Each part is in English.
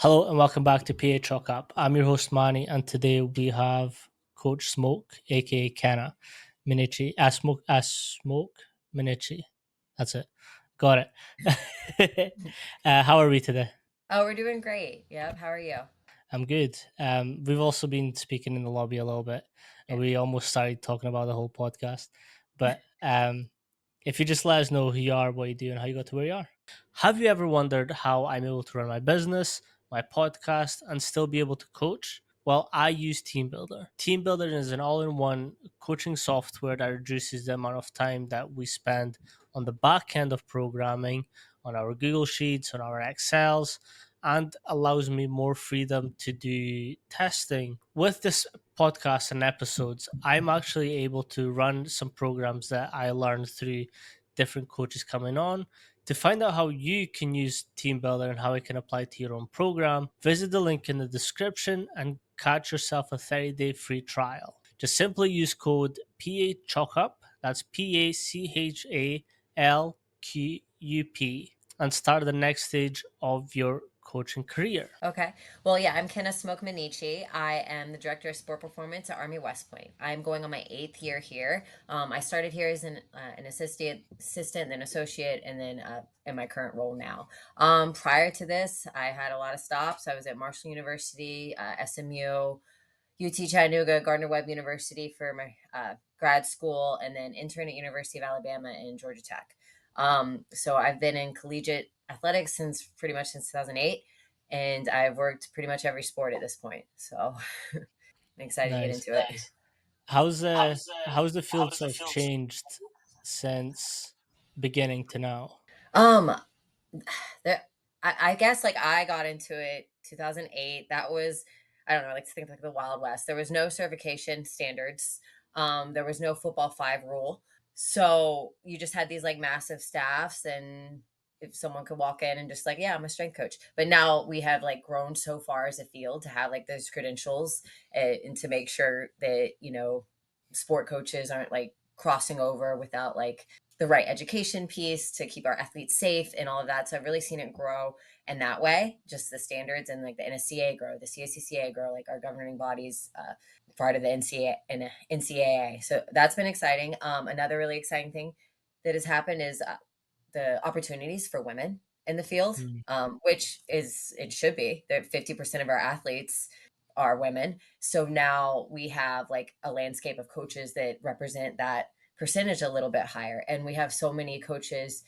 Hello and welcome back to PA Chalk Up. I'm your host Manny, and today we have Coach Smoke, aka Kenna Minnici. Smoke Minnici. That's it. Got it. How are we today? Oh, we're doing great. Yep. How are you? I'm good. We've also been speaking in the lobby a little bit, and Yeah. we almost started talking about the whole podcast. But if you just let us know who you are, what you do, and how you got to where you are. Have you ever wondered how I'm able to run my business, my podcast, and still be able to coach? Well, I use TeamBuildr. TeamBuildr is an all in one coaching software that reduces the amount of time that we spend on the back end of programming, on our Google Sheets, on our Excels, and allows me more freedom to do testing. With this podcast and episodes, I'm actually able to run some programs that I learned through different coaches coming on. To find out how you can use TeamBuildr and how it can apply to your own program, visit the link in the description and catch yourself a 30-day free trial. Just simply use code PACHALKUP, that's PACHALQUP, and start the next stage of your coaching career. Okay. Well, yeah, I'm Kenna Smoak-Minnici. I am the director of sport performance at Army West Point. I'm going on my 8th year here. I started here as an assistant, then associate, and then in my current role now. Prior to this, I had a lot of stops. I was at Marshall University, SMU, UT Chattanooga, Gardner Webb University for my grad school, and then intern at University of Alabama and Georgia Tech. So I've been in collegiate athletics since 2008, and I've worked pretty much every sport at this point. So I'm excited to get Nice. into it. How's the field sort of changed since beginning to now? Um, that I guess like I got into it 2008. That was I don't know, like to think like the Wild West. There was no certification standards. There was no football five rule. So you just had these like massive staffs, and if someone could walk in and just like, yeah, I'm a strength coach. But now we have like grown so far as a field to have like those credentials, and to make sure that, sport coaches aren't like crossing over without like the right education piece to keep our athletes safe and all of that. So I've really seen it grow in that way, just the standards, and like the NSCA grow, the CACCA grow, like our governing bodies, part of the NCAA and NCAA. So that's been exciting. Another really exciting thing that has happened is the opportunities for women in the field, Mm. which is it should be that 50% of our athletes are women. So now we have like a landscape of coaches that represent that percentage a little bit higher. And we have so many coaches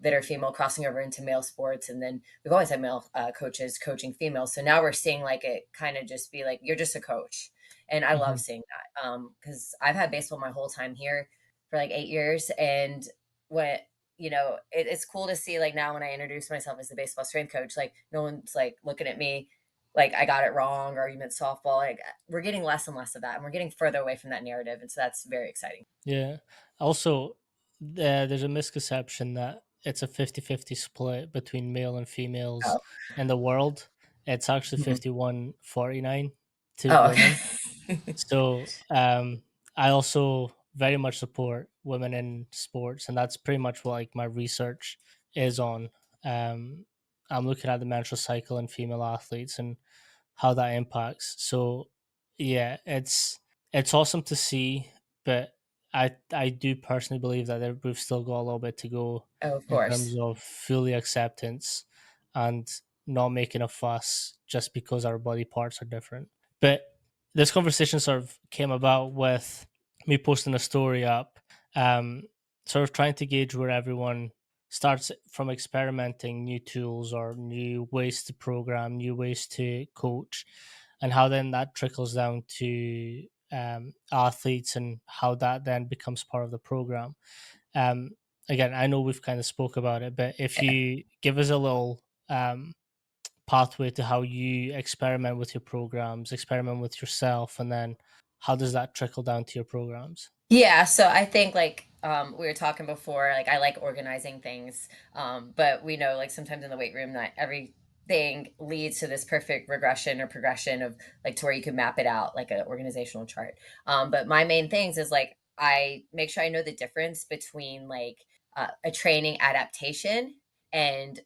that are female crossing over into male sports. And then we've always had male coaches coaching females. So now we're seeing like it kind of just be like, you're just a coach. And I love Mhm. seeing that because I've had baseball my whole time here for like 8 years. And what, it's cool to see like now when I introduce myself as the baseball strength coach, like no one's like looking at me like I got it wrong or you meant softball. Like we're getting less and less of that, and we're getting further away from that narrative, and so that's very exciting. Yeah. Also, there's a misconception that it's a 50-50 split between male and females Oh, in the world. It's actually mhm. 51-49 to Oh, women. okay. So I also very much support women in sports, and that's pretty much what like my research is on. Um, I'm looking at the menstrual cycle in female athletes and how that impacts. So yeah, it's awesome to see, but I do personally believe that we've still got a little bit to go Oh, of in terms course. of fully acceptance and not making a fuss just because our body parts are different. But this conversation sort of came about with me posting a story up, um, sort of trying to gauge where everyone starts from experimenting new tools or new ways to program, new ways to coach, and how then that trickles down to athletes and how that then becomes part of the program. Um, Again, I know we've kind of spoke about it, but if Yeah. you give us a little pathway to how you experiment with your programs, experiment with yourself, and then how does that trickle down to your programs? Yeah, so I think like we were talking before, like I like organizing things, but we know like sometimes in the weight room not everything leads to this perfect regression or progression of like to where you can map it out like an organizational chart. But my main things is like I make sure I know the difference between like a training adaptation and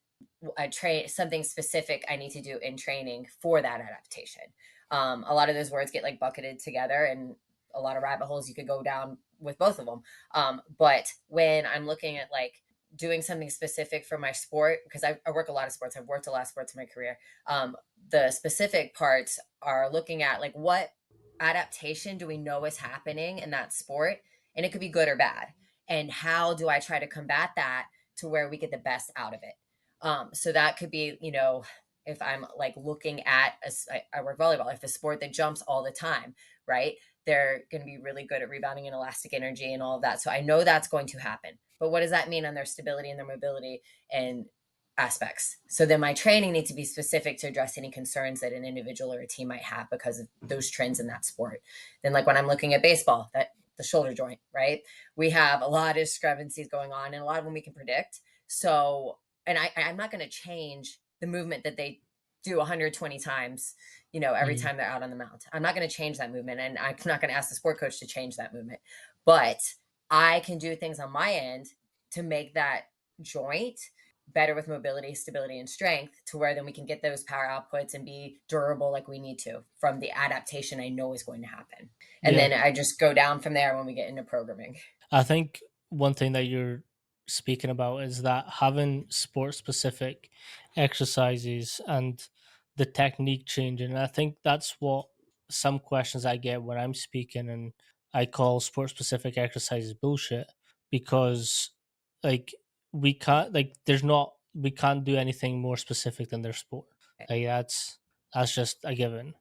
I train something specific I need to do in training for that adaptation. A lot of those words get like bucketed together, and a lot of rabbit holes you could go down with both of them. But when I'm looking at like doing something specific for my sport, because I work a lot of sports, I've worked a lot of sports in my career. The specific parts are looking at like what adaptation do we know is happening in that sport, and it could be good or bad, and how do I try to combat that to where we get the best out of it. So that could be, if I'm like looking at, I work volleyball, if a sport that jumps all the time, right? They're going to be really good at rebounding and elastic energy and all of that. So I know that's going to happen. But what does that mean on their stability and their mobility and aspects? So then my training needs to be specific to address any concerns that an individual or a team might have because of those trends in that sport. Then, like when I'm looking at baseball, that the shoulder joint, right? We have a lot of discrepancies going on, and a lot of them we can predict. So, and I'm not going to change the movement that they do 120 times, every Mhm. time they're out on the mound. I'm not going to change that movement, and I'm not going to ask the sport coach to change that movement. But I can do things on my end to make that joint better with mobility, stability, and strength to where then we can get those power outputs and be durable like we need to from the adaptation I know is going to happen. And Yeah. then I just go down from there when we get into programming. I think one thing that you're speaking about is that having sport specific exercises and the technique changing. And I think that's what some questions I get when I'm speaking, and I call sport specific exercises bullshit because like we can't do anything more specific than their sport. Like that's just a given.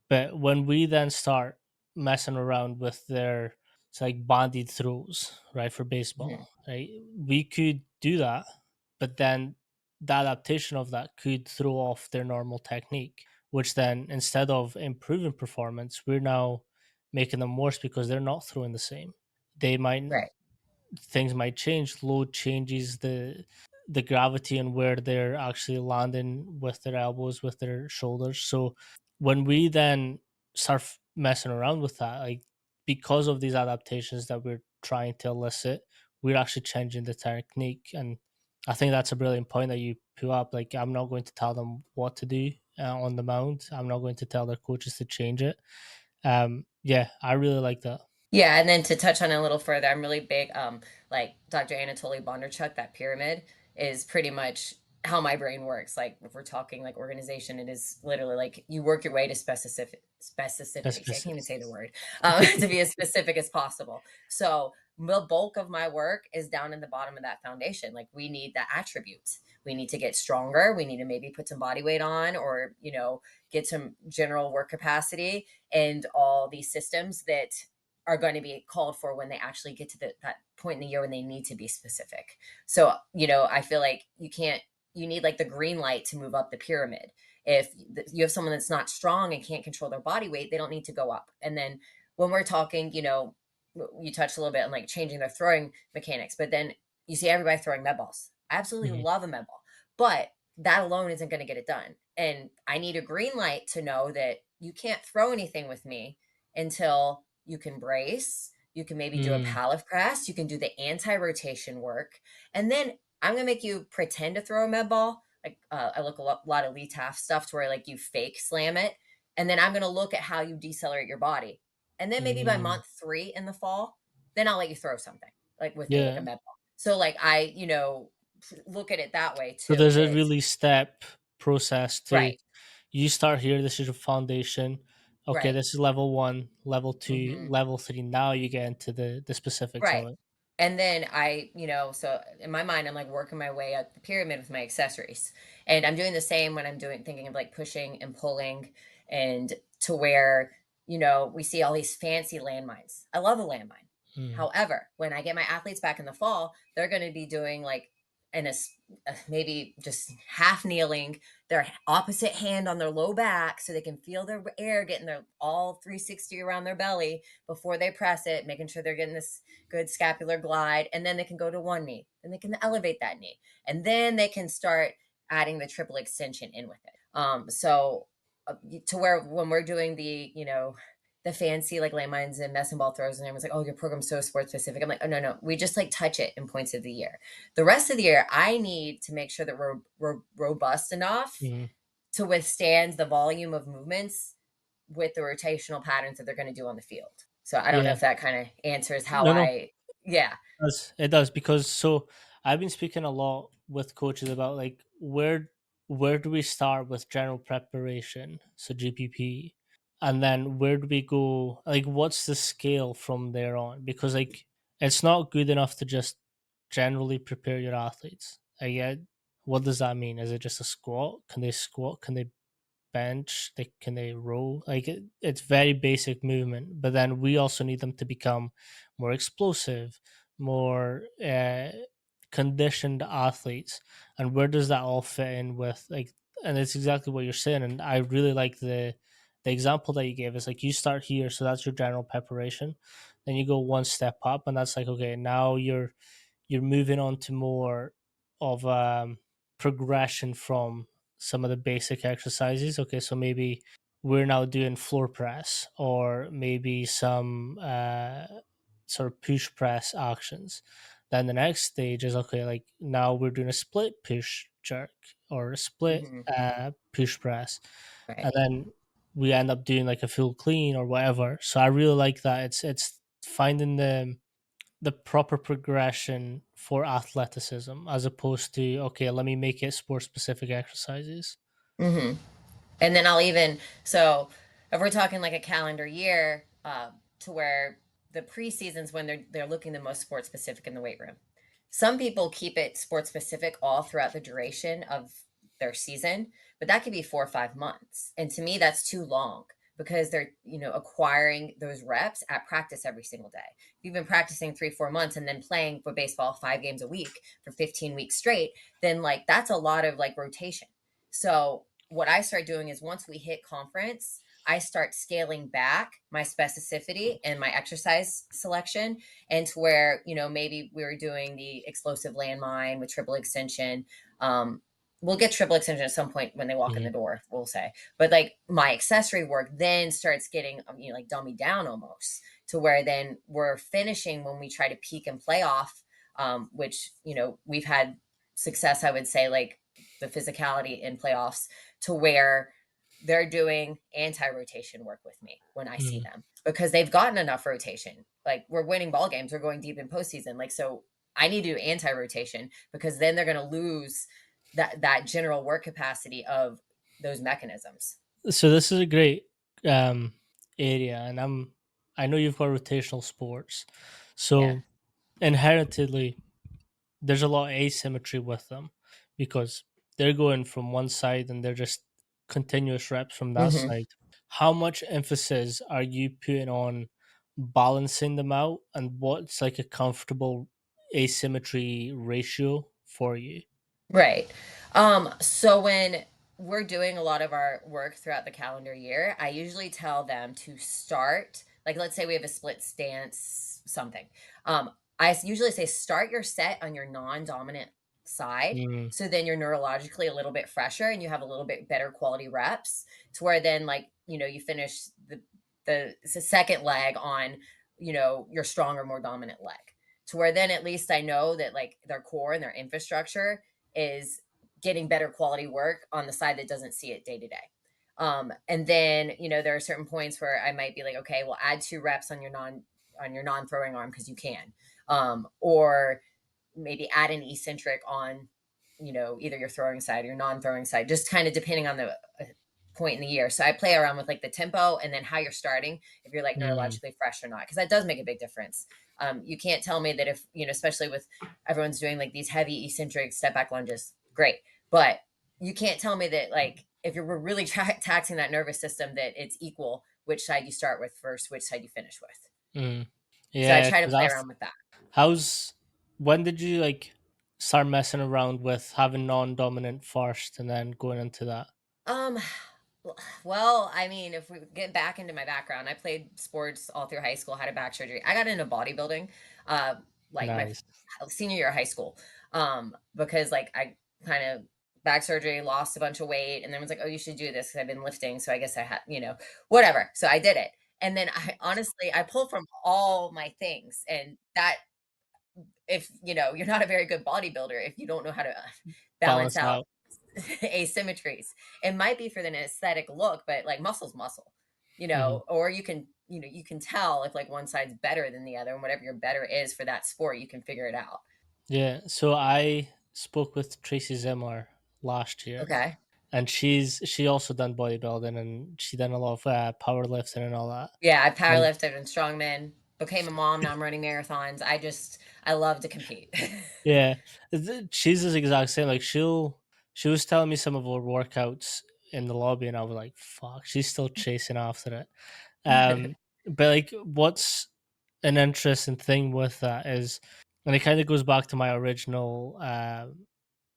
But when we then start messing around with their, it's like banded throws, right, for Mhm. baseball, right? We could do that, but then the adaptation of that could throw off their normal technique, which then instead of improving performance, we're now making them worse because they're not throwing the same. They might Right. things might change. Load changes the gravity and where they're actually landing with their elbows, with their shoulders. So when we then start messing around with that, like because of these adaptations that we're trying to elicit, we're actually changing the technique. And I think that's a brilliant point that you put up. Like I'm not going to tell them what to do on the mound. I'm not going to tell their coaches to change it. Yeah, I really like that. Yeah, and then to touch on it a little further, I'm really big, like Dr. Anatoly Bondarchuk, that pyramid is pretty much how my brain works. Like if we're talking like organization, it is literally like you work your way to specificity. See, I can't Specific. even say the word, to be as specific as possible. So the bulk of my work is down in the bottom of that foundation. Like we need the attributes. We need to get stronger. We need to maybe put some body weight on, or get some general work capacity and all these systems that are going to be called for when they actually get to that point in the year when they need to be specific. So, I feel like you need like the green light to move up the pyramid. If you have someone that's not strong and can't control their body weight, they don't need to go up. And then when we're talking, you touched a little bit on like changing their throwing mechanics, but then you see everybody throwing med balls. I absolutely Mhm. love a med ball, but that alone isn't going to get it done. And I need a green light to know that you can't throw anything with me until you can brace, you can maybe do a Mm, pallet press, you can do the anti-rotation work, and then I'm gonna make you pretend to throw a med ball. Like I look lot of Lee Taft stuff to where like you fake slam it, and then I'm gonna look at how you decelerate your body, and then maybe by mm. month 3 in the fall, then I'll let you throw something like with me, like a Yeah. med ball. So like I, look at it that way So too. there's a That really step process to, right, you start here, this is your foundation. Okay, right. this is level one, level two, Hmm. level three. Now you get into the specifics of Right. it. And then so in my mind, I'm like working my way up the pyramid with my accessories. And I'm doing the same when I'm thinking of like pushing and pulling, and to where, we see all these fancy landmines. I love a landmine. Mm, However, when I get my athletes back in the fall, they're going to be doing like maybe just half kneeling, their opposite hand on their low back so they can feel their air getting their all 360 around their belly before they press it, making sure they're getting this good scapular glide, and then they can go to one knee, then they can elevate that knee, and then they can start adding the triple extension in with it. So to where when we're doing the the fancy like landmines and medicine ball throws, and everyone's like, "Oh, your program's so sports specific." I'm like, "Oh no, no, we just like touch it in points of the year. The rest of the year, I need to make sure that we're robust enough Mhm. to withstand the volume of movements with the rotational patterns that they're going to do on the field." So I don't know Yeah. if that kind of answers how No, no, I, yeah. it does because so I've been speaking a lot with coaches about like where do we start with general preparation, so GPP, and then where do we go? Like, what's the scale from there on? Because like it's not good enough to just generally prepare your athletes. Like, yeah, what does that mean? Is it just a squat? Can they squat? Can they bench? Can they row? Like it's very basic movement, but then we also need them to become more explosive, more conditioned athletes. And where does that all fit in with like? And it's exactly what you're saying. And I really like the example that you gave. Is like you start here, so that's your general preparation. Then you go one step up, and that's like okay, now you're moving on to more of progression from some of the basic exercises. Okay, so maybe we're now doing floor press or maybe some sort of push press actions. Then the next stage is okay, like now we're doing a split push jerk or a split Hmm. push press, Right. and then we end up doing like a full clean or whatever. So I really like that. It's finding the proper progression for athleticism as opposed to okay, let me make it sport specific exercises. Hmm. And then I'll even, so if we're talking like a calendar year, to where the preseasons when they're looking the most sports specific in the weight room. Some people keep it sports specific all throughout the duration of their season, but that could be 4 or 5 months. And to me, that's too long because they're, acquiring those reps at practice every single day. If you've been practicing 3, 4 months and then playing for baseball 5 games a week for 15 weeks straight, then like that's a lot of like rotation. So what I start doing is once we hit conference, I start scaling back my specificity and my exercise selection, and to where, maybe we were doing the explosive landmine with triple extension. We'll get triple extension at some point when they walk in Mhm. the door, we'll say. But like my accessory work then starts getting, like dummy down almost to where then we're finishing when we try to peak and playoff, which, we've had success, I would say, like the physicality in playoffs to where they're doing anti-rotation work with me when I see Mhm. them because they've gotten enough rotation. Like we're winning ball games, we're going deep in postseason. Like so, I need to do anti-rotation because then they're going to lose that general work capacity of those mechanisms. So this is a great um, area, and I know you've got rotational sports, Yeah. so inherently there's a lot of asymmetry with them because they're going from one side and they're just continuous reps from that Hmm. side. How much emphasis are you putting on balancing them out, and what's like a comfortable asymmetry ratio for you? Right. So when we're doing a lot of our work throughout the calendar year, I usually tell them to start, like let's say we have a split stance something. Usually say start your set on your non-dominant side. Mm, So then you're neurologically a little bit fresher and you have a little bit better quality reps to where then like, you finish the second leg on, your stronger, more dominant leg. To where then at least I know that like their core and their infrastructure is getting better quality work on the side that doesn't see it day to day. And then, there are certain points where I might be like, okay, well, add 2 reps on your non throwing arm because you can, or maybe add an eccentric on, either your throwing side or your non throwing side, just kind of depending on the point in the year. So I play around with like the tempo and then how you're starting, if you're like mm. neurologically fresh or not, because that does make a big difference. You can't tell me that if, especially with everyone's doing like these heavy eccentric step back lunges, great. But you can't tell me that like if you're really taxing that nervous system that it's equal which side you start with first, which side you finish with. Mm. So I Yeah, try to because play around with that. how's when did you like start messing around with having non-dominant first and then going into that? Um, well, I mean, if we get back into my background, I played sports all through high school, had a back surgery. I got into bodybuilding, uh, like my Nice. senior year of high school, because like I kind of back surgery, lost a bunch of weight, and then was like, oh, you should do this because I've been lifting. So I guess I had, whatever. So I did it. And then I honestly, I pull from all my things, and that if, you're not a very good bodybuilder if you don't know how to balance Balance out out. asymmetries. It might be for the aesthetic look, but like muscle's muscle, Hmm. or you can tell if like one side's better than the other, and whatever your better is for that sport, you can figure it out. Yeah. So I spoke with Tracy Zimmer last year, Okay. and she also done bodybuilding, and she done a lot of powerlifting and all that. Yeah, I And powerlifted and strongman, became a mom, now I'm running marathons. I love to compete. yeah, she's the exact same. Like she was telling me some of her workouts in the lobby, and I was like, "Fuck!" She's still chasing after it. But like, what's an interesting thing with that is, and it kind of goes back to my original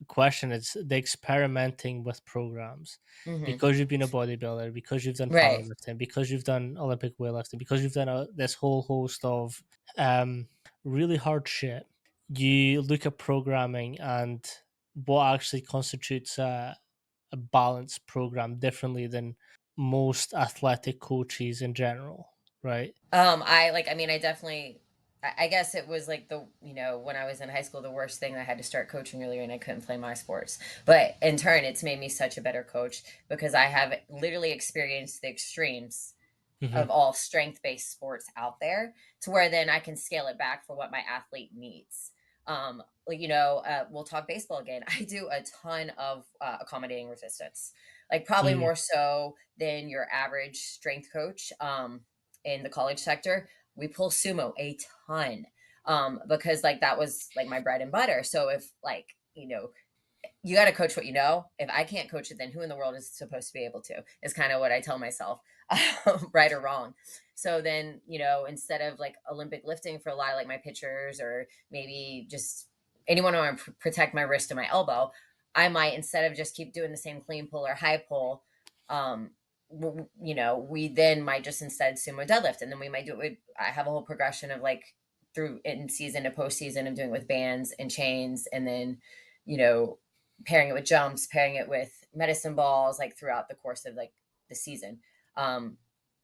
question: is the experimenting with programs. Hmm. Because you've been a bodybuilder, because you've done Right. powerlifting, because you've done Olympic weightlifting, because you've done this whole host of um, really hard shit, you look at programming and what actually constitutes a balanced program differently than most athletic coaches in general, right? I mean, I definitely, I guess it was like when I was in high school, the worst thing I had to start coaching earlier and I couldn't play my sports. But in turn, it's made me such a better coach because I have literally experienced the extremes Hmm. of all strength based sports out there to where then I can scale it back for what my athlete needs. We'll talk baseball again. I do a ton of accommodating resistance, like probably Mm, more so than your average strength coach in the college sector. We pull sumo a ton because like that was like my bread and butter. So if like, you got to coach what you know. If I can't coach it, then who in the world is supposed to be able to? Is kind of what I tell myself, right or wrong. So then, instead of like Olympic lifting for a lot of like my pitchers or maybe just anyone who want to protect my wrist and my elbow, I might instead of just keep doing the same clean pull or high pull, we then might just instead sumo deadlift, and then we might do it. I have a whole progression of like through in season to postseason of doing it with bands and chains, and then you know pairing it with jumps, pairing it with medicine balls, like throughout the course of like the season. Um,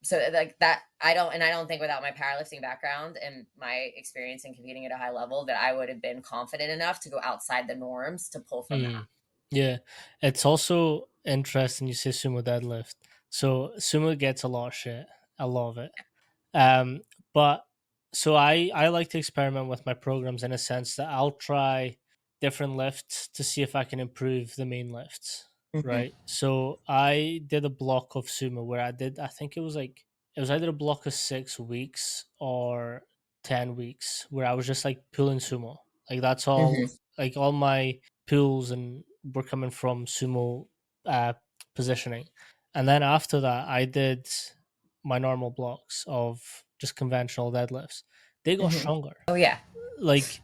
so like that, I don't think without my powerlifting background and my experience in competing at a high level that I would have been confident enough to go outside the norms to pull from that. mm. Yeah, it's also interesting you say sumo deadlift. So sumo gets a lot of shit. I love it. Um, but so I like to experiment with my programs in a sense that I'll try different lifts to see if I can improve the main lifts. Hmm. Right. So I did a block of sumo where I think it was either a block of 6 weeks or 10 weeks where I was just like pulling sumo. Like that's all. Hmm. Like all my pulls and were coming from sumo uh, positioning, and then after that I did my normal blocks of just conventional deadlifts. They got Hmm. stronger. Oh yeah. Like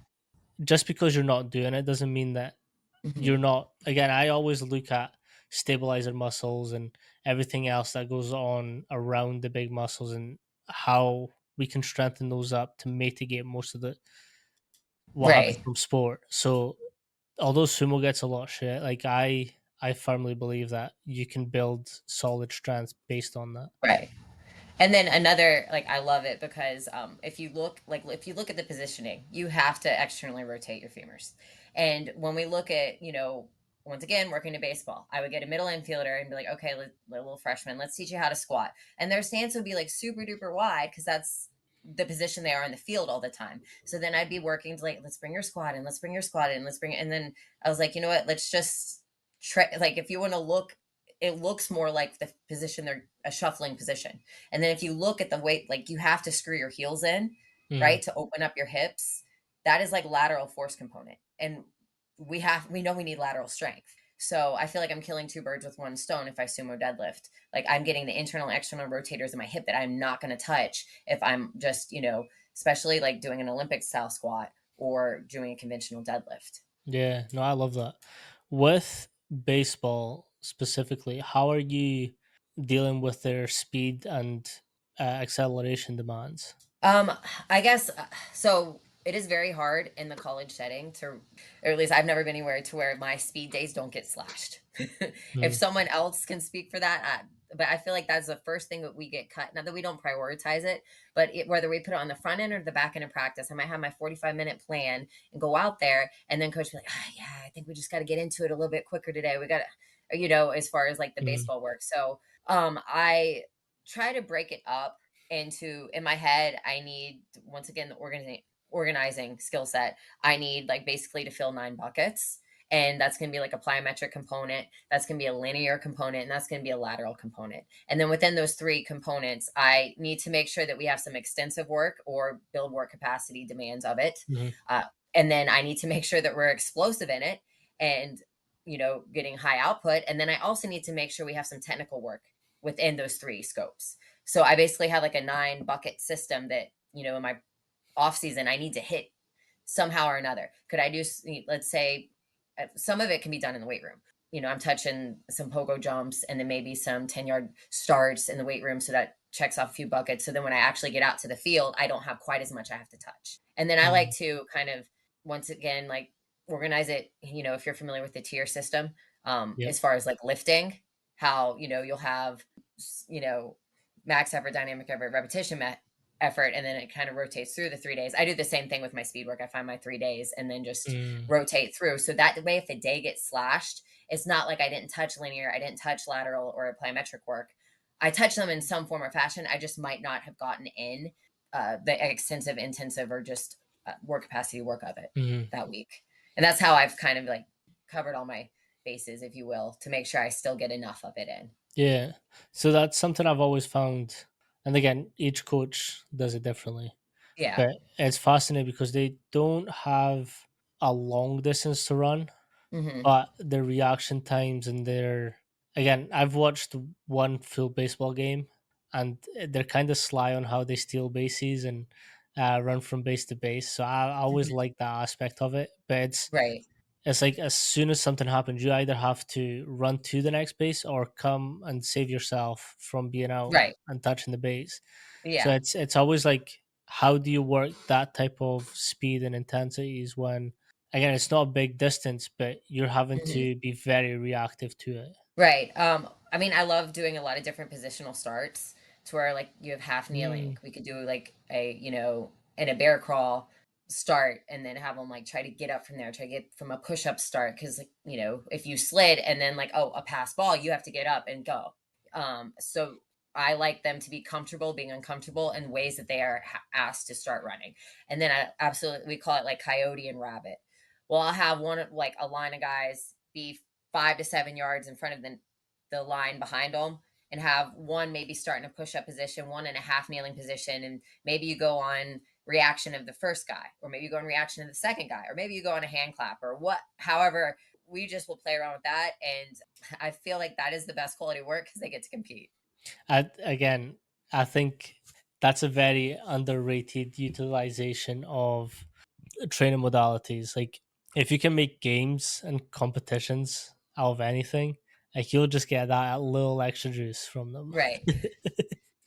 just because you're not doing it doesn't mean that Hmm. you're not. Again, I always look at stabilizer muscles and everything else that goes on around the big muscles and how we can strengthen those up to mitigate most of the what happens Right. from sport. So although sumo gets a lot of shit, like I firmly believe that you can build solid strength based on that. Right. And then another, like I love it because if you look at the positioning, you have to externally rotate your femurs. And when we look at, once again, working to baseball, I would get a middle infielder and be like, okay, little freshman, let's teach you how to squat. And their stance would be like super duper wide because that's the position they are in the field all the time. So then I'd be working to like, let's bring your squat in, let's bring your squat in, and then I was like, you know what, let's just like if you want to look, it looks more like the position they're a shuffling position. And then if you look at the weight, like you have to screw your heels in, Mm, right, to open up your hips. That is like lateral force component. And we know we need lateral strength. So I feel like I'm killing two birds with one stone if I sumo deadlift. Like I'm getting the internal and external rotators in my hip that I'm not going to touch if I'm just, especially like doing an Olympic style squat or doing a conventional deadlift. yeah, no, I love that. With baseball specifically, how are you dealing with their speed and acceleration demands? Um, I guess so. it is very hard in the college setting to, or at least I've never been anywhere to where my speed days don't get slashed. If Mm, someone else can speak for that, but I feel like that's the first thing that we get cut. Not that we don't prioritize it, but whether we put it on the front end or the back end of practice, I might have my 45-minute plan and go out there, and then coach be like, yeah, I think we just got to get into it a little bit quicker today. We got to, as far as like the mm, baseball work. So I try to break it up into, in my head, I need, once again, the organizing skill set. I need like basically to fill 9 buckets. And that's going to be like a plyometric component. That's going to be a linear component. And that's going to be a lateral component. And then within those 3 components, I need to make sure that we have some extensive work or build work capacity demands of it. mhm, Uh, and then I need to make sure that we're explosive in it and, getting high output. And then I also need to make sure we have some technical work within those 3 scopes. So I basically have like a 9 bucket system that, in my off season I need to hit somehow or another. Could I do, let's say, some of it can be done in the weight room. I'm touching some pogo jumps and then maybe some 10-yard starts in the weight room. So that checks off a few buckets. So then when I actually get out to the field, I don't have quite as much I have to touch. And then I like mm, to kind of, once again, like organize it, if you're familiar with the tier system, yep. as far as like lifting, how, you'll have, you know, max effort, dynamic effort, repetition effort, and then it kind of rotates through the 3 days. I do the same thing with my speed work. I find my 3 days and then just Mm, rotate through. So that way, if a day gets slashed, it's not like I didn't touch linear, I didn't touch lateral or plyometric work. I touch them in some form or fashion. I just might not have gotten in the extensive, intensive, or just work capacity work of it mhm. that week. And that's how I've kind of like covered all my bases, if you will, to make sure I still get enough of it in. Yeah. So that's something I've always found. And again, each coach does it differently. Yeah. But it's fascinating because they don't have a long distance to run, Hmm. but their reaction times and their, again, I've watched one full baseball game, and they're kind of sly on how they steal bases and run from base to base. So I always like that aspect of it. But Right. it's like as soon as something happens, you either have to run to the next base or come and save yourself from being out Right. and touching the base. So Yeah. it's always like, how do you work that type of speed and intensities when, again, it's not a big distance, but you're having Mhm. to be very reactive to it. Right. I mean, I love doing a lot of different positional starts to where like you have half kneeling. Mm, We could do like in a bear crawl start and then have them like try to get up from there, try to get from a push up start. Cause like, if you slid and then like, oh, a pass ball, you have to get up and go. So I like them to be comfortable being uncomfortable in ways that they are asked to start running. And then I absolutely, we call it like coyote and rabbit. Well, I'll have like a line of guys be 5 to 7 yards in front of the line behind them, and have one maybe starting a push up position, one in a half kneeling position, and maybe you go on reaction of the first guy, or maybe you go on reaction of the second guy, or maybe you go on a hand clap, or what. However, we just will play around with that, and I feel like that is the best quality work because they get to compete. again, I think that's a very underrated utilization of training modalities. Like, if you can make games and competitions out of anything, like you'll just get that little extra juice from them. Right.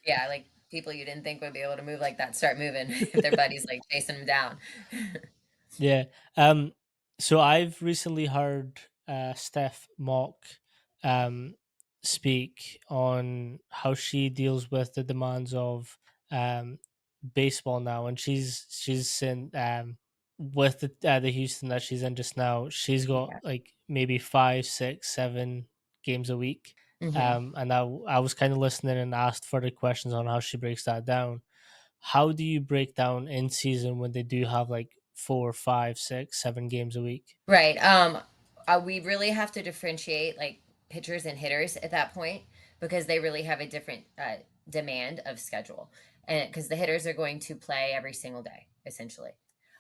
Yeah, like people you didn't think would be able to move like that start moving if their buddies like chasing them down. Yeah. Um. So I've recently heard Steph Mock um speak on how she deals with the demands of um baseball now, and she's in with the Houston that she's in just now. She's got Yeah. like maybe 5, 6, 7 games a week. Hmm. And I was kind of listening and asked further questions on how she breaks that down. How do you break down in season when they do have like 4, 5, 6, 7 games a week? Right. We really have to differentiate like pitchers and hitters at that point because they really have a different demand of schedule, and because the hitters are going to play every single day essentially,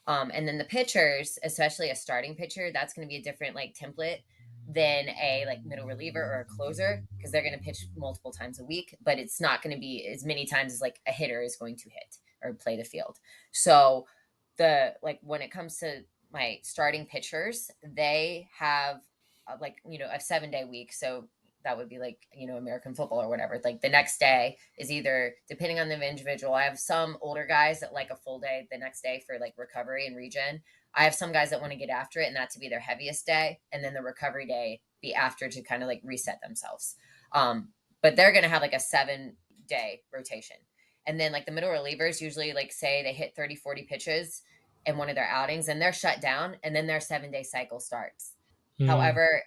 and then the pitchers, especially a starting pitcher, that's going to be a different like template than a like middle reliever or a closer because they're going to pitch multiple times a week, but it's not going to be as many times as like a hitter is going to hit or play the field. So the like when it comes to my starting pitchers, they have like a 7-day week. So that would be like, American football or whatever. Like the next day is either, depending on the individual. I have some older guys that like a full day the next day for like recovery and regen. I have some guys that want to get after it and that to be their heaviest day, and then the recovery day be after to kind of like reset themselves. But they're going to have like a 7-day rotation. And then like the middle relievers usually like say they hit 30, 40 pitches in one of their outings and they're shut down and then their 7-day cycle starts. Mm, However,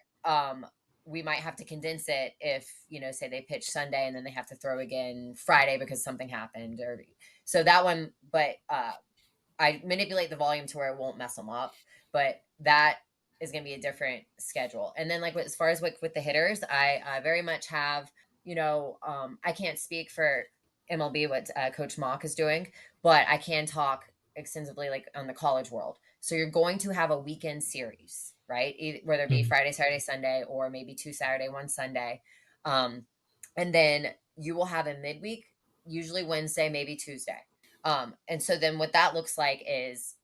we might have to condense it if, say they pitch Sunday and then they have to throw again Friday because something happened, or so that one. But I manipulate the volume to where it won't mess them up. But that is going to be a different schedule. And then, like, as far as with the hitters, I very much have, I can't speak for MLB, what Coach Mock is doing, but I can talk extensively, like, on the college world. So you're going to have a weekend series, right? Whether it be mm, Friday, Saturday, Sunday, or maybe 2 Saturday, 1 Sunday. Um, and then you will have a midweek, usually Wednesday, maybe Tuesday. And so then what that looks like is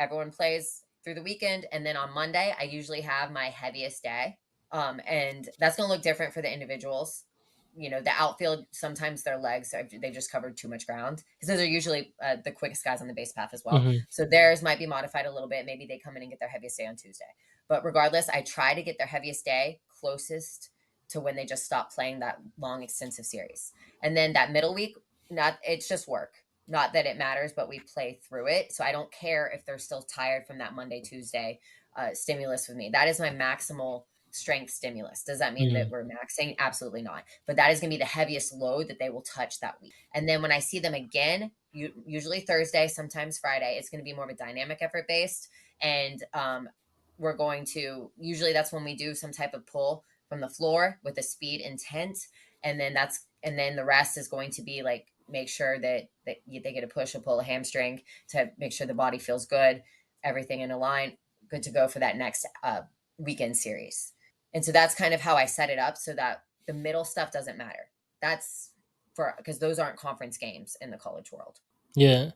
everyone plays through the weekend. And then on Monday, I usually have my heaviest day. And that's going to look different for the individuals. The outfield, sometimes their legs, they just covered too much ground because those are usually the quickest guys on the base path as well. mhm, So theirs might be modified a little bit. Maybe they come in and get their heaviest day on Tuesday. But regardless, I try to get their heaviest day closest to when they just stop playing that long, extensive series. And then that middle week, not it's just work. Not that it matters, but we play through it. So I don't care if they're still tired from that Monday, Tuesday stimulus with me. That is my maximal strength stimulus. Does that mean that mm, we're maxing? Absolutely not. But that is going to be the heaviest load that they will touch that week. And then when I see them again, usually Thursday, sometimes Friday, it's going to be more of a dynamic effort based. And we're going to, usually that's when we do some type of pull from the floor with a speed intent. And then the rest is going to be like, make sure that they get a push, a pull, a hamstring to make sure the body feels good, everything in a line, good to go for that next weekend series. And so that's kind of how I set it up so that the middle stuff doesn't matter. That's for, because those aren't conference games in the college world. yeah.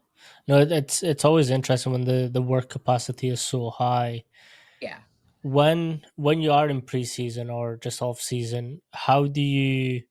No, it's always interesting when the work capacity is so high. Yeah. When you are in preseason or just off season, how do you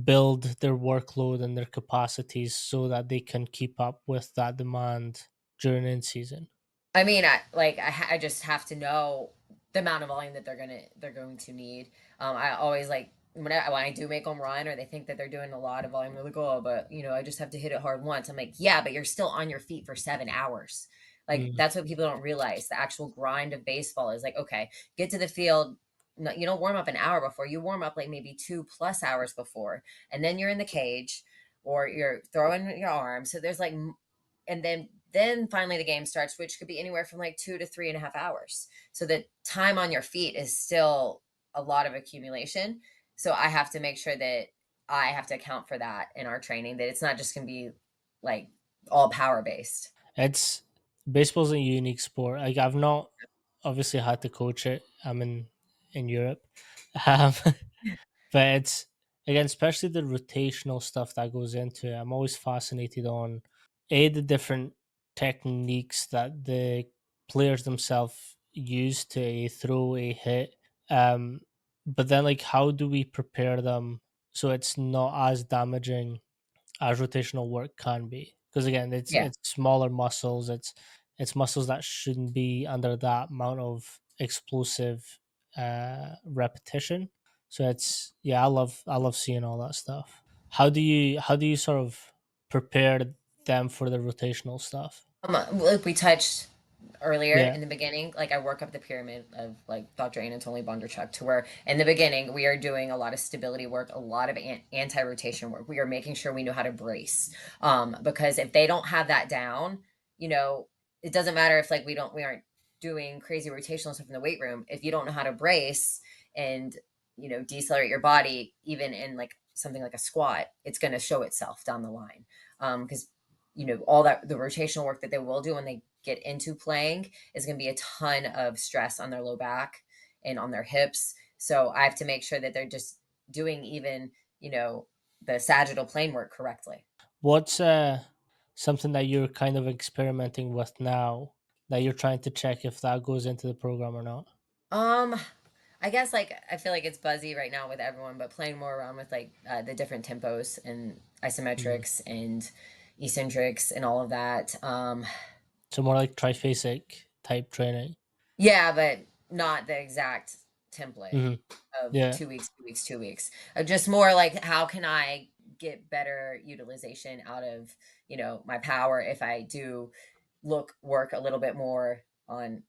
build their workload and their capacities so that they can keep up with that demand during in season? I mean, I just have to know the amount of volume that they're going to need. I always like when I do make them run, or they think that they're doing a lot of volume. They're like, oh, but I just have to hit it hard once. I'm like, yeah, but you're still on your feet for 7 hours. Like Mm, that's what people don't realize. The actual grind of baseball is like, okay, get to the field. No, you don't warm up an hour before. You warm up like maybe 2+ hours before, and then you're in the cage or you're throwing your arm. So there's like and then finally the game starts, which could be anywhere from like 2 to 3.5 hours. So the time on your feet is still a lot of accumulation. So I have to make sure that I have to account for that in our training, that it's not just going to be like all power based. it's baseball's a unique sport. Like I've not obviously had to coach it. I'm in Europe, um, but it's again, especially the rotational stuff that goes into it. I'm always fascinated on the different techniques that the players themselves use to throw a hit. Um, but then, like, how do we prepare them so it's not as damaging as rotational work can be? Because again, Yeah. it's smaller muscles. It's muscles that shouldn't be under that amount of explosive repetition. So it's yeah, I love seeing all that stuff. How do you sort of prepare them for the rotational stuff? Like we touched earlier Yeah. in the beginning, like I work up the pyramid of like Dr. Anatoly Bondarchuk, to where in the beginning we are doing a lot of stability work, a lot of anti-rotation work. We are making sure we know how to brace, because if they don't have that down, you know, it doesn't matter if like we aren't doing crazy rotational stuff in the weight room. If you don't know how to brace and decelerate your body, even in like something like a squat, it's going to show itself down the line. Because all that the rotational work that they will do when they get into playing is going to be a ton of stress on their low back and on their hips. So I have to make sure that they're just doing even, the sagittal plane work correctly. What's something that you're kind of experimenting with now that you're trying to check if that goes into the program or not? Um, I guess like I feel like it's buzzy right now with everyone, but playing more around with like the different tempos and Mm. isometrics and eccentrics and all of that. So more like triphasic type training. Yeah, but not the exact template Hmm. of Yeah. 2 weeks, 2 weeks, 2 weeks. Just more like how can I get better utilization out of my power if I do work a little bit more on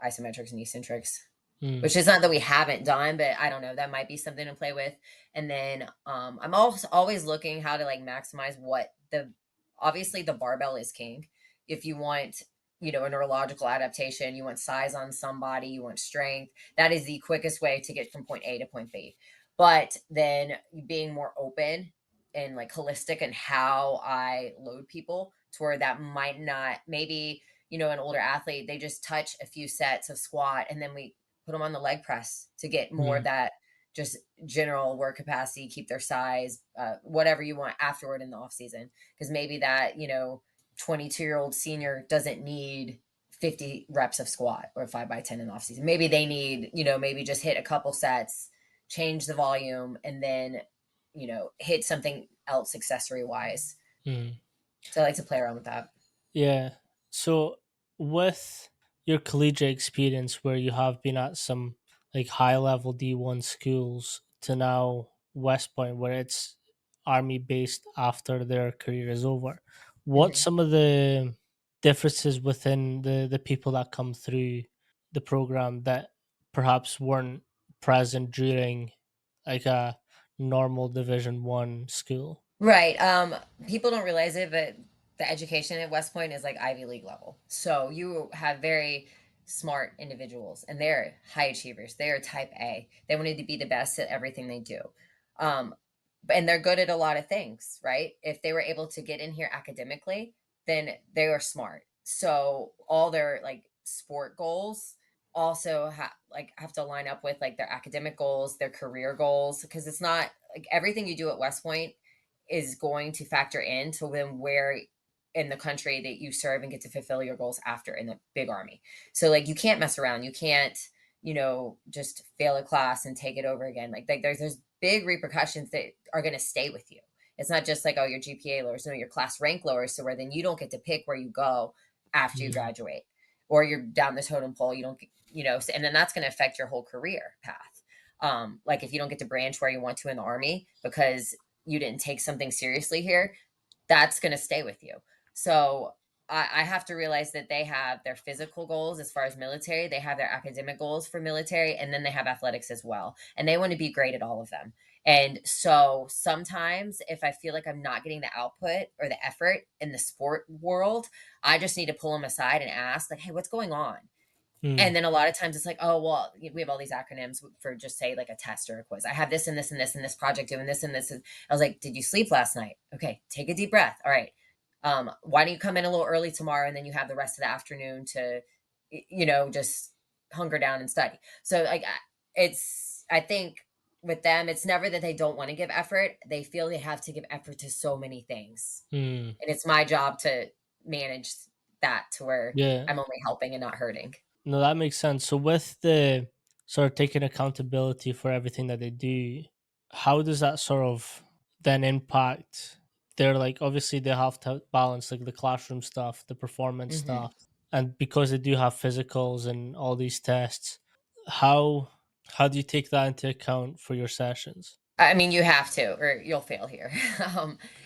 isometrics and eccentrics. Mm. Which is not that we haven't done, but I don't know, that might be something to play with. And then, I'm also always looking how to, like, maximize what the obviously, the barbell is king. If you want, a neurological adaptation, you want size on somebody, you want strength, that is the quickest way to get from point A to point B. But then being more open and, like, holistic in how I load people to where that might not maybe, an older athlete, they just touch a few sets of squat, and then we put them on the leg press to get more of Mm. that just general work capacity, keep their size, whatever you want afterward in the off season. Because maybe that 22-year-old senior doesn't need 50 reps of squat or 5 by 10 in the off season. Maybe they need maybe just hit a couple sets, change the volume, and then hit something else accessory wise. Mm. So I like to play around with that. Yeah. So with your collegiate experience where you have been at some like high level D1 schools to now West Point where it's army based after their career is over, what's Mhm. some of the differences within the people that come through the program that perhaps weren't present during like a normal Division 1 school? Right. People don't realize it, but the education at West Point is like Ivy League level. So you have very smart individuals and they're high achievers. They are type A. They wanted to be the best at everything they do. Um, and they're good at a lot of things, right? If they were able to get in here academically, then they are smart. So all their like sport goals also have to line up with like their academic goals, their career goals, because it's not like everything you do at West Point is going to factor into then where in the country that you serve and get to fulfill your goals after in the big army. So like you can't mess around. You can't, just fail a class and take it over again. Like there's big repercussions that are going to stay with you. It's not just like, oh, your GPA lowers, no, your class rank lowers. So where then you don't get to pick where you go after you Mm. graduate or you're down the totem pole. You don't, and then that's going to affect your whole career path. Like if you don't get to branch where you want to in the army because you didn't take something seriously here, that's going to stay with you. So I have to realize that they have their physical goals as far as military, they have their academic goals for military, and then they have athletics as well. And they want to be great at all of them. And so sometimes if I feel like I'm not getting the output or the effort in the sport world, I just need to pull them aside and ask, like, hey, what's going on? Mm. And then a lot of times it's like, oh, well, we have all these acronyms for just say like a test or a quiz. I have this and this and this and this project doing this and this. And I was like, did you sleep last night? Okay, take a deep breath. All right. Why don't you come in a little early tomorrow and then you have the rest of the afternoon to, just hunker down and study. So like, I think with them, it's never that they don't want to give effort. They feel they have to give effort to so many things. Mm. And it's my job to manage that to where Yeah. I'm only helping and not hurting. No, that makes sense. So with the sort of taking accountability for everything that they do, how does that sort of then impact their like obviously they have to balance like the classroom stuff, the performance Mhm. stuff, and because they do have physicals and all these tests, how how do you take that into account for your sessions? I mean, you have to, or you'll fail here.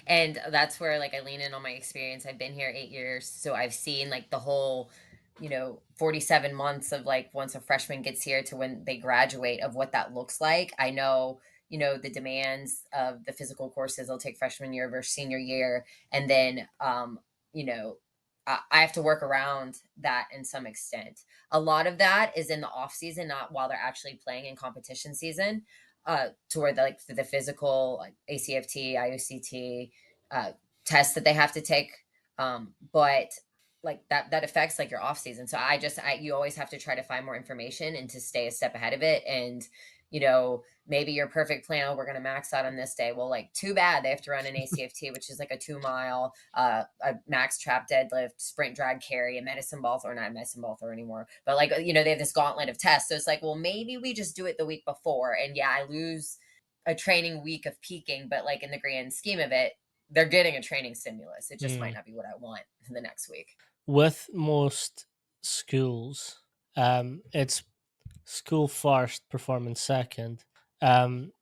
And that's where like I lean in on my experience. I've been here 8 years, so I've seen like the whole, 47 months of like once a freshman gets here to when they graduate of what that looks like. I know, the demands of the physical courses they'll take freshman year versus senior year, and then, you know, I have to work around that in some extent. A lot of that is in the off season, not while they're actually playing in competition season to where like the physical like ACFT, IOCT tests that they have to take. But like that affects like your off season. So you always have to try to find more information and to stay a step ahead of it. And maybe your perfect plan, oh, we're going to max out on this day. Well, like, too bad they have to run an ACFT, which is like a 2 mile, a max trap deadlift, sprint drag carry, a medicine ball throw, not a medicine ball throw anymore. But like, they have this gauntlet of tests. So it's like, well, maybe we just do it the week before. And yeah, I lose a training week of peaking, but like in the grand scheme of it, they're getting a training stimulus. It just might Mm. not be what I want the next week. With most schools, it's school first, performance second. Um,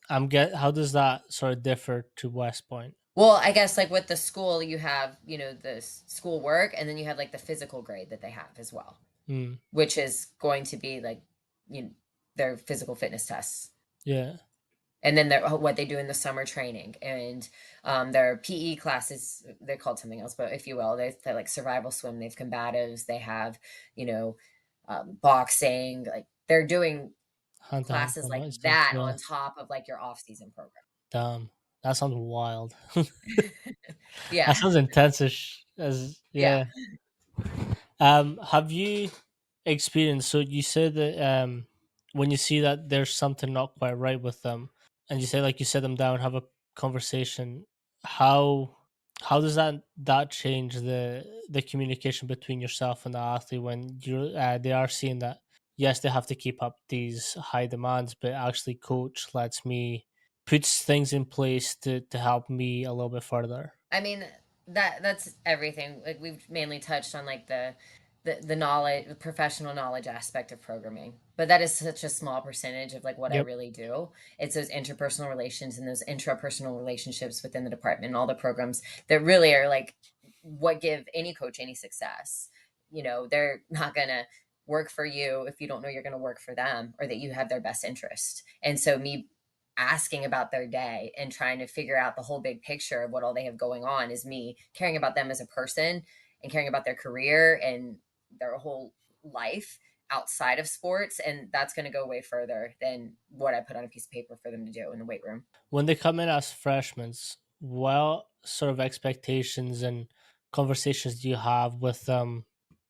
how does that sort of differ to West Point? Well, I guess like with the school, you have, the school work, and then you have like the physical grade that they have as well, Mm. which is going to be like, you know, their physical fitness tests. Yeah, And then what they do in the summer training, and their PE classes, they're called something else, but if you will, they're like survival swim, they have combatives, they have, you know, boxing, like they're doing hand to hand classes like combat stuff. that Yeah, on top of like your off season program. damn, that sounds wild. That Yeah. sounds intense. As Yeah. yeah. Have you experienced? So you said that when you see that there's something not quite right with them, and you say like you sit them down, have a conversation. How how does that change the communication between yourself and the athlete when they are seeing that yes they have to keep up these high demands, but actually coach lets me puts things in place to help me a little bit further. I mean, that's everything. Like, we've mainly touched on like the knowledge, the professional knowledge aspect of programming. But that is such a small percentage of like what I Yep. really do. It's those interpersonal relations and those intrapersonal relationships within the department and all the programs that really are like what give any coach any success. They're not gonna work for you if you don't know you're gonna work for them or that you have their best interest. And so me asking about their day and trying to figure out the whole big picture of what all they have going on is me caring about them as a person and caring about their career and their whole life outside of sports. And that's going to go way further than what I put on a piece of paper for them to do in the weight room. When they come in as freshmen, what sort of expectations and conversations do you have with them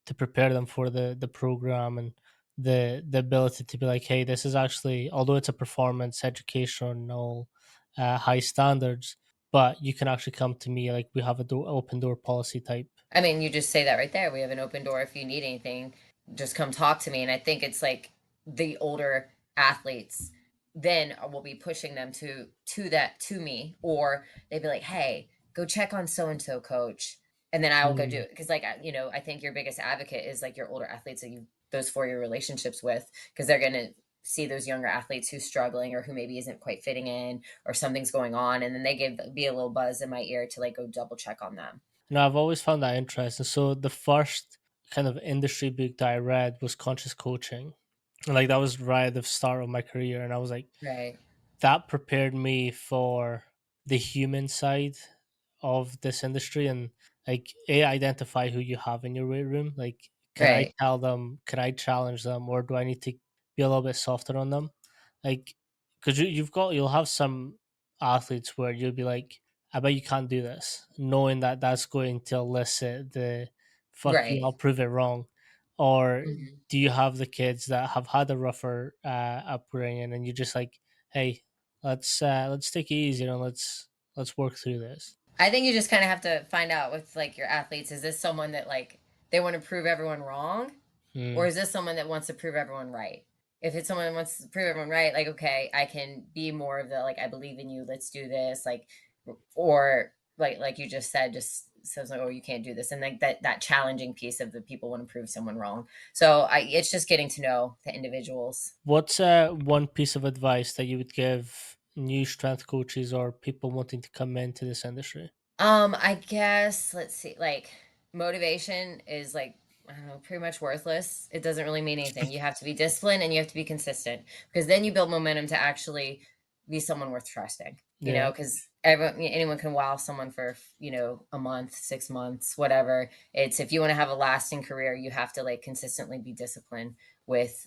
to prepare them for the program and the ability to be like, hey, this is actually although it's a performance educational high standards, but you can actually come to me like we have a open door policy type. I mean, you just say that right there. We have an open door. If you need anything, just come talk to me. And I think it's like the older athletes then will be pushing them to me, or they'd be like, "Hey, go check on so and so, coach," and then I will go do Mm. it because, like, I think your biggest advocate is like your older athletes that you those 4 year relationships with, because they're gonna see those younger athletes who's struggling or who maybe isn't quite fitting in or something's going on, and then they be a little buzz in my ear to like go double check on them. I've always found that interesting. So the first kind of industry book that I read was Conscious Coaching. And like that was right at the start of my career. And I was like, Right. that prepared me for the human side of this industry and like identify who you have in your weight room. Like, can I Right. tell them, can I challenge them, or do I need to be a little bit softer on them? Like, because you'll have some athletes where you'll be like, I bet you can't do this, knowing that that's going to elicit the fuck you, Right. I'll prove it wrong. Or Mhm. do you have the kids that have had a rougher upbringing and you're just like, hey, let's take it easy and let's work through this. I think you just kind of have to find out with like your athletes, is this someone that like they want to prove everyone wrong, or Mm. is this someone that wants to prove everyone right? If it's someone that wants to prove everyone right, like, okay, I can be more of the like, I believe in you, let's do this, like, or like you just said, just says like, oh, you can't do this, and like that challenging piece of the people want to prove someone wrong. So it's just getting to know the individuals. What's one piece of advice that you would give new strength coaches or people wanting to come into this industry? I guess let's see, like, motivation is like, I don't know, pretty much worthless. It doesn't really mean anything. You have to be disciplined and you have to be consistent, because then you build momentum to actually be someone worth trusting. Yeah. Because anyone can wow someone for a month, 6 months, whatever. It's if you want to have a lasting career, you have to like consistently be disciplined with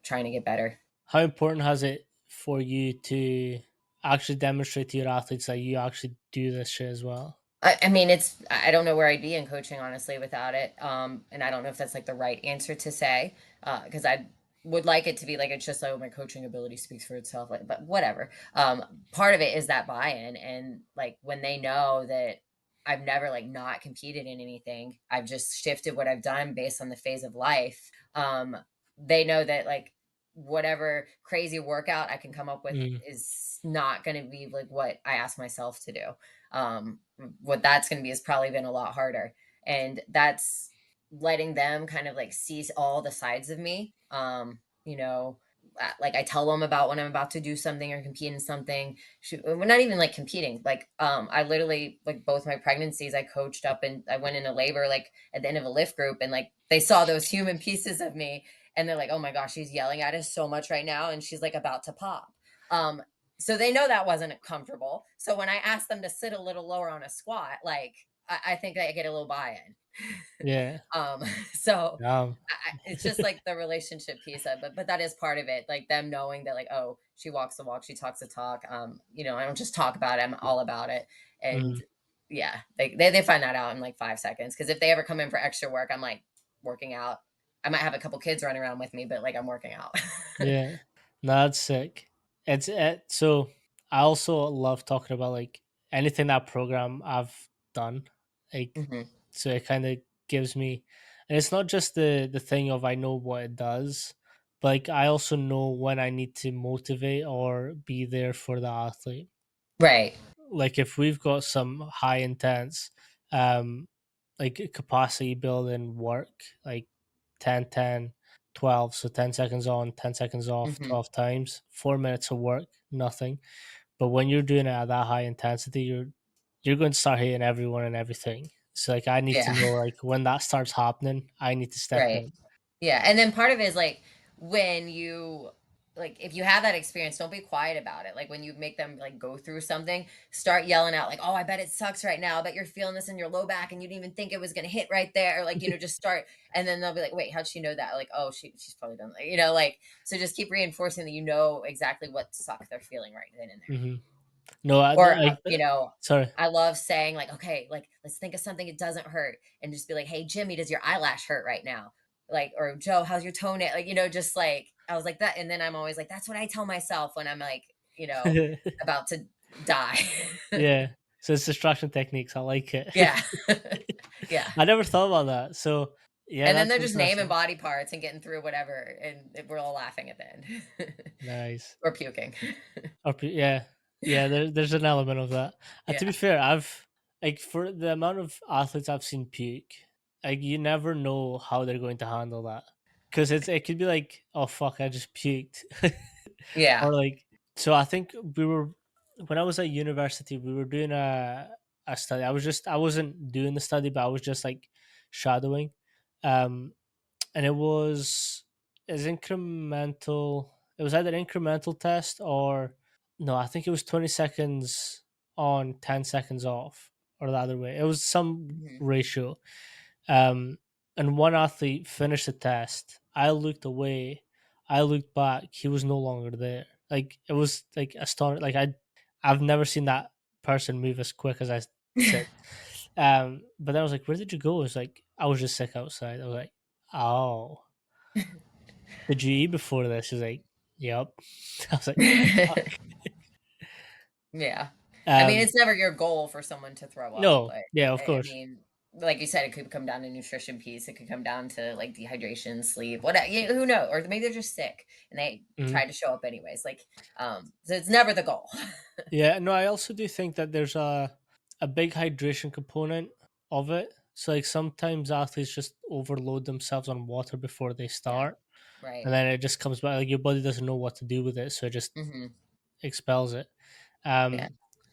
trying to get better. How important has it for you to actually demonstrate to your athletes that you actually do this shit as well? I mean, I don't know where I'd be in coaching honestly without it. And I don't know if that's like the right answer to say, because I would like it to be like it's just like, oh, my coaching ability speaks for itself, like, but whatever. Part of it is that buy-in, and like when they know that I've never like not competed in anything, I've just shifted what I've done based on the phase of life. They know that like whatever crazy workout I can come up with Mm, is not going to be like what I asked myself to do. Um, what that's going to be has probably been a lot harder, and that's letting them kind of like see all the sides of me. You know, like I tell them about when I'm about to do something or compete in something. We're not even like competing. Like, I literally like both my pregnancies, I coached up and I went into labor like at the end of a lift group, and like they saw those human pieces of me, and they're like, "Oh my gosh, she's yelling at us so much right now, and she's like about to pop." Um, so they know that wasn't comfortable. So when I asked them to sit a little lower on a squat, like I think I get a little buy-in. yeah. um, so Um, it's just like the relationship piece of, but that is part of it. Like them knowing that, like, oh, she walks the walk, she talks the talk. I don't just talk about it; I'm all about it. And mm, yeah, they find that out in like 5 seconds. Because if they ever come in for extra work, I'm like working out. I might have a couple kids running around with me, but like I'm working out. yeah. No, that's sick. So I also love talking about like anything that program I've done. Like Hmm. so it kind of gives me, and it's not just the thing of I know what it does, but like I also know when I need to motivate or be there for the athlete. Right. Like if we've got some high intense um like capacity building work, like 10, 10, 12, so 10 seconds on, 10 seconds off, Hmm. 12 times, 4 minutes of work, nothing. But when you're doing it at that high intensity, you're going to start hitting everyone and everything. So like I need to Yeah. know like when that starts happening, I need to step Right. in. Yeah, and then part of it is like when you like if you have that experience, don't be quiet about it. Like when you make them like go through something, start yelling out like, "Oh, I bet it sucks right now. I bet you're feeling this in your low back and you didn't even think it was going to hit right there." Like, just start, and then they'll be like, "Wait, how'd she know that?" Like, "Oh, she's probably done like, like so just keep reinforcing that you know exactly what suck they're feeling right then and there. Hmm. No, Or, sorry. I love saying like, "Okay, like, let's think of something it doesn't hurt," and just be like, "Hey, Jimmy, does your eyelash hurt right now?" Like, or, "Joe, how's your toenail?" Like, just like I was like that, and then I'm always like, that's what I tell myself when I'm like, about to die. Yeah. So it's distraction techniques. I like it. Yeah. Yeah. I never thought about that. So yeah, And then that's they're just naming interesting. body parts and getting through whatever, and we're all laughing at the end. Nice. Or puking. Yeah, yeah. There's an element of that. And to Yeah. be fair, I've like for the amount of athletes I've seen puke, like you never know how they're going to handle that because it could be like, oh fuck, I just puked, Yeah. or like. So I think we were when I was at university, we were doing a study. I wasn't doing the study, but I was just like shadowing, and it was as incremental. It was either incremental test or no, I think it was 20 seconds on, 10 seconds off, or the other way. It was some Mhm. ratio. Um, and one athlete finished the test. I looked away. I looked back. He was no longer there. Like it was like astonishing. Like I've never seen that person move as quick as I said. But then I was like, "Where did you go?" It was like I was just sick outside. I was like, "Oh, did you eat before this?" She's like, "Yep." I was like, "Fuck." Yeah. I mean, Um, it's never your goal for someone to throw up, no, but yeah, of I course. mean, like you said, it could come down to nutrition piece. It could come down to like dehydration, sleep, what, who knows? Or maybe they're just sick and they Mhm. try to show up anyways. Like, so it's never the goal. Yeah, no, I also do think that there's a big hydration component of it. So like sometimes athletes just overload themselves on water before they Yeah. start, and Right. then it just comes back. Like your body doesn't know what to do with it, so it just Hmm. expels it. Yeah. Um,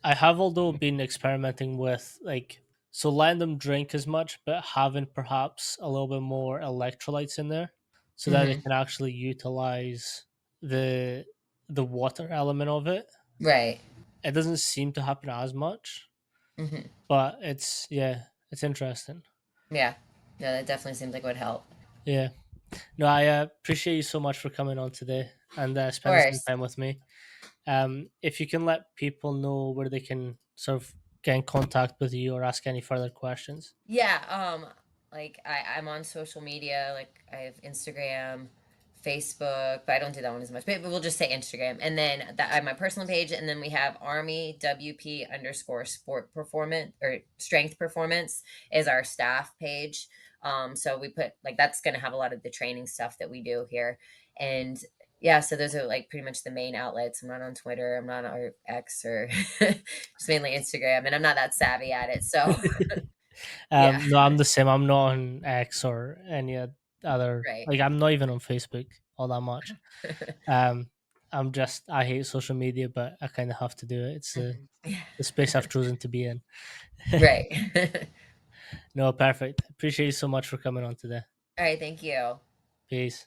I have although been experimenting with like so letting them drink as much, but having perhaps a little bit more electrolytes in there, so that they Hmm. can actually utilize the the water element of it. Right. It doesn't seem to happen as much, Hmm. but it's yeah, it's interesting. Yeah. No, that definitely seems like it would help. Yeah, no, I appreciate you so much for coming on today and Of spending some course. time with me. If you can let people know where they can sort of get in contact with you or ask any further questions. Yeah, like I'm on social media, like I have Instagram, Facebook, but I don't do that one as much. But we'll just say Instagram, and then that I have my personal page, and then we have Army WP underscore sport performance or strength performance is our staff page. So we put like that's going to have a lot of the training stuff that we do here, and yeah, so those are like pretty much the main outlets. I'm not on Twitter, I'm not on X or just mainly Instagram, and I'm not that savvy at it. So yeah, No, I'm the same. I'm not on X or any other. right. Like, I'm not even on Facebook all that much. Um, I hate social media, but I kind of have to do it. It's Mhm. Yeah. the space I've chosen to be in. Right. No, perfect. Appreciate you so much for coming on today. All right, thank you. Peace.